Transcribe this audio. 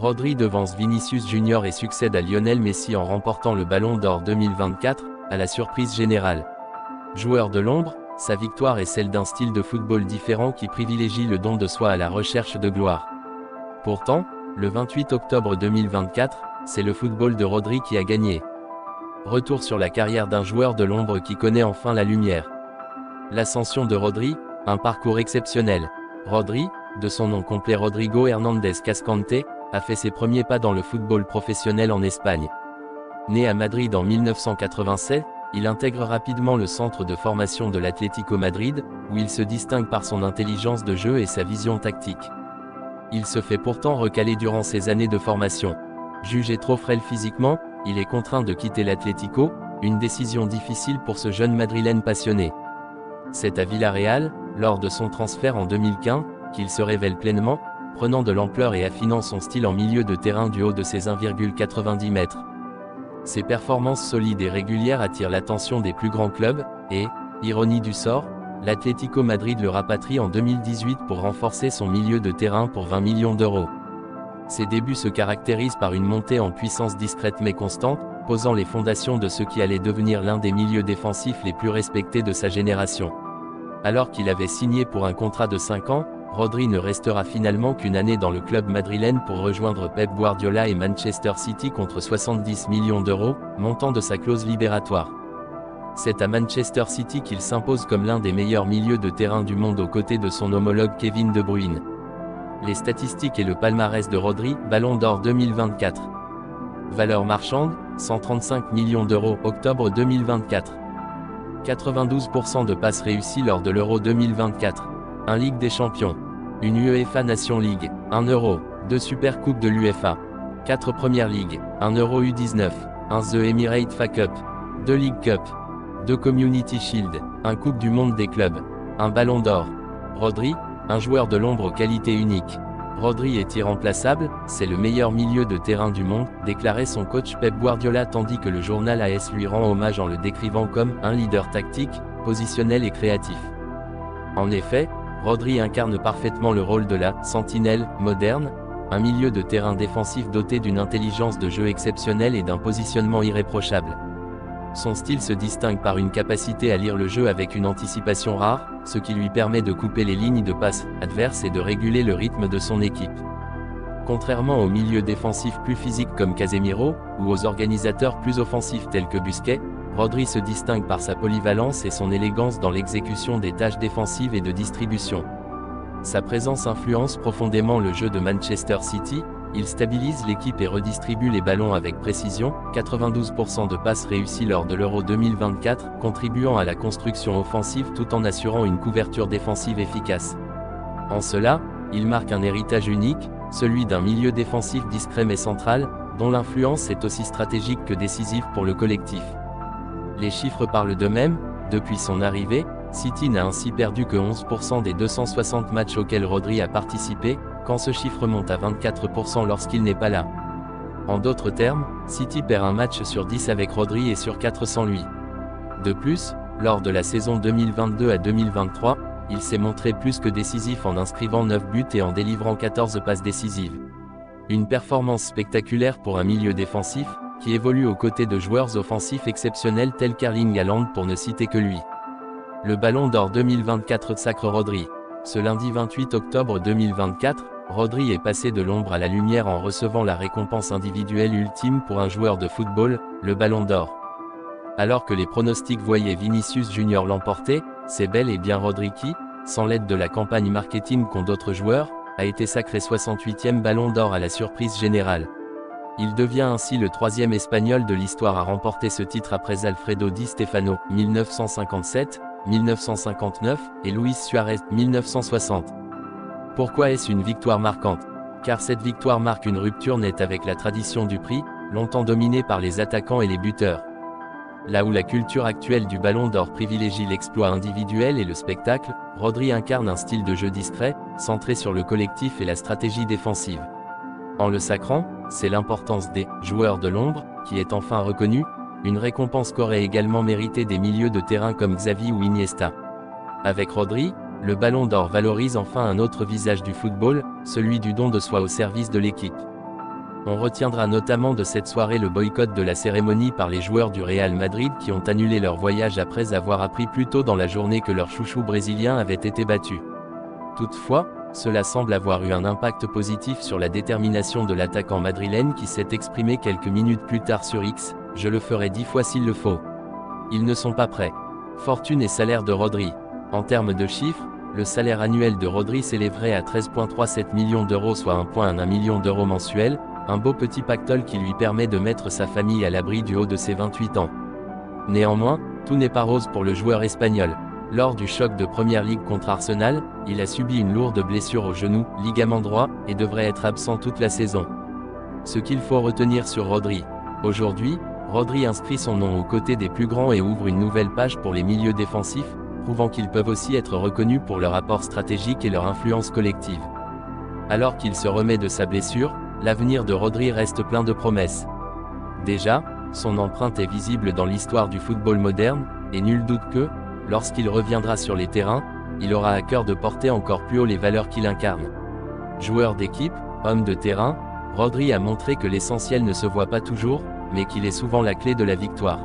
Rodri devance Vinicius Junior et succède à Lionel Messi en remportant le Ballon d'Or 2024, à la surprise générale. Joueur de l'ombre, sa victoire est celle d'un style de football différent qui privilégie le don de soi à la recherche de gloire. Pourtant, le 28 octobre 2024, c'est le football de Rodri qui a gagné. Retour sur la carrière d'un joueur de l'ombre qui connaît enfin la lumière. L'ascension de Rodri, un parcours exceptionnel. Rodri, de son nom complet Rodrigo Hernández Cascante, a fait ses premiers pas dans le football professionnel en Espagne. Né à Madrid en 1987, il intègre rapidement le centre de formation de l'Atlético Madrid, où il se distingue par son intelligence de jeu et sa vision tactique. Il se fait pourtant recaler durant ses années de formation. Jugé trop frêle physiquement, il est contraint de quitter l'Atlético, une décision difficile pour ce jeune madrilène passionné. C'est à Villarreal, lors de son transfert en 2015, qu'il se révèle pleinement, prenant de l'ampleur et affinant son style en milieu de terrain du haut de ses 1,90 m. Ses performances solides et régulières attirent l'attention des plus grands clubs, et, ironie du sort, l'Atlético Madrid le rapatrie en 2018 pour renforcer son milieu de terrain pour 20 millions d'euros. Ses débuts se caractérisent par une montée en puissance discrète mais constante, posant les fondations de ce qui allait devenir l'un des milieux défensifs les plus respectés de sa génération. Alors qu'il avait signé pour un contrat de 5 ans, Rodri ne restera finalement qu'une année dans le club madrilène pour rejoindre Pep Guardiola et Manchester City contre 70 millions d'euros, montant de sa clause libératoire. C'est à Manchester City qu'il s'impose comme l'un des meilleurs milieux de terrain du monde aux côtés de son homologue Kevin De Bruyne. Les statistiques et le palmarès de Rodri, Ballon d'Or 2024. Valeur marchande, 135 millions d'euros, octobre 2024. 92% de passes réussies lors de l'Euro 2024. 1 Ligue des Champions. Une UEFA Nation League. 1 Euro. 2 Super Coupe de l'UEFA. 4 Première Ligue. 1 Euro U19. 1 The Emirates FA Cup. 2 League Cup. 2 Community Shield. 1 Coupe du Monde des clubs. 1 Ballon d'Or. Rodri, un joueur de l'ombre aux qualités uniques. Rodri est irremplaçable, c'est le meilleur milieu de terrain du monde, déclarait son coach Pep Guardiola tandis que le journal AS lui rend hommage en le décrivant comme un leader tactique, positionnel et créatif. En effet, Rodri incarne parfaitement le rôle de la « sentinelle » moderne, un milieu de terrain défensif doté d'une intelligence de jeu exceptionnelle et d'un positionnement irréprochable. Son style se distingue par une capacité à lire le jeu avec une anticipation rare, ce qui lui permet de couper les lignes de passe adverses et de réguler le rythme de son équipe. Contrairement aux milieux défensifs plus physiques comme Casemiro, ou aux organisateurs plus offensifs tels que Busquets, Rodri se distingue par sa polyvalence et son élégance dans l'exécution des tâches défensives et de distribution. Sa présence influence profondément le jeu de Manchester City, il stabilise l'équipe et redistribue les ballons avec précision, 92% de passes réussies lors de l'Euro 2024, contribuant à la construction offensive tout en assurant une couverture défensive efficace. En cela, il marque un héritage unique, celui d'un milieu défensif discret mais central, dont l'influence est aussi stratégique que décisive pour le collectif. Les chiffres parlent d'eux-mêmes, depuis son arrivée, City n'a ainsi perdu que 11% des 260 matchs auxquels Rodri a participé, quand ce chiffre monte à 24% lorsqu'il n'est pas là. En d'autres termes, City perd un match sur 10 avec Rodri et sur 4 sans lui. De plus, lors de la saison 2022 à 2023, il s'est montré plus que décisif en inscrivant 9 buts et en délivrant 14 passes décisives. Une performance spectaculaire pour un milieu défensif, qui évolue aux côtés de joueurs offensifs exceptionnels tels qu'Erling Haaland pour ne citer que lui. Le Ballon d'Or 2024 sacre Rodri. Ce lundi 28 octobre 2024, Rodri est passé de l'ombre à la lumière en recevant la récompense individuelle ultime pour un joueur de football, le Ballon d'Or. Alors que les pronostics voyaient Vinicius Junior l'emporter, c'est bel et bien Rodri qui, sans l'aide de la campagne marketing qu'ont d'autres joueurs, a été sacré 68e Ballon d'Or à la surprise générale. Il devient ainsi le 3e Espagnol de l'histoire à remporter ce titre après Alfredo Di Stefano, 1957, 1959, et Luis Suarez, 1960. Pourquoi est-ce une victoire marquante? Car cette victoire marque une rupture nette avec la tradition du prix, longtemps dominée par les attaquants et les buteurs. Là où la culture actuelle du Ballon d'Or privilégie l'exploit individuel et le spectacle, Rodri incarne un style de jeu discret, centré sur le collectif et la stratégie défensive. En le sacrant, c'est l'importance des « joueurs de l'ombre » qui est enfin reconnue, une récompense qu'auraient également mérité des milieux de terrain comme Xavi ou Iniesta. Avec Rodri, le Ballon d'Or valorise enfin un autre visage du football, celui du don de soi au service de l'équipe. On retiendra notamment de cette soirée le boycott de la cérémonie par les joueurs du Real Madrid qui ont annulé leur voyage après avoir appris plus tôt dans la journée que leur chouchou brésilien avait été battu. Toutefois, cela semble avoir eu un impact positif sur la détermination de l'attaquant madrilène qui s'est exprimé quelques minutes plus tard sur X, « Je le ferai 10 fois s'il le faut. Ils ne sont pas prêts. » Fortune et salaire de Rodri. En termes de chiffres, le salaire annuel de Rodri s'élèverait à 13,37 millions d'euros, soit 1,1 million d'euros mensuels, un beau petit pactole qui lui permet de mettre sa famille à l'abri du haut de ses 28 ans. Néanmoins, tout n'est pas rose pour le joueur espagnol. Lors du choc de Première Ligue contre Arsenal, il a subi une lourde blessure au genou, ligament droit, et devrait être absent toute la saison. Ce qu'il faut retenir sur Rodri. Aujourd'hui, Rodri inscrit son nom aux côtés des plus grands et ouvre une nouvelle page pour les milieux défensifs, prouvant qu'ils peuvent aussi être reconnus pour leur apport stratégique et leur influence collective. Alors qu'il se remet de sa blessure, l'avenir de Rodri reste plein de promesses. Déjà, son empreinte est visible dans l'histoire du football moderne, et nul doute que, lorsqu'il reviendra sur les terrains, il aura à cœur de porter encore plus haut les valeurs qu'il incarne. Joueur d'équipe, homme de terrain, Rodri a montré que l'essentiel ne se voit pas toujours, mais qu'il est souvent la clé de la victoire.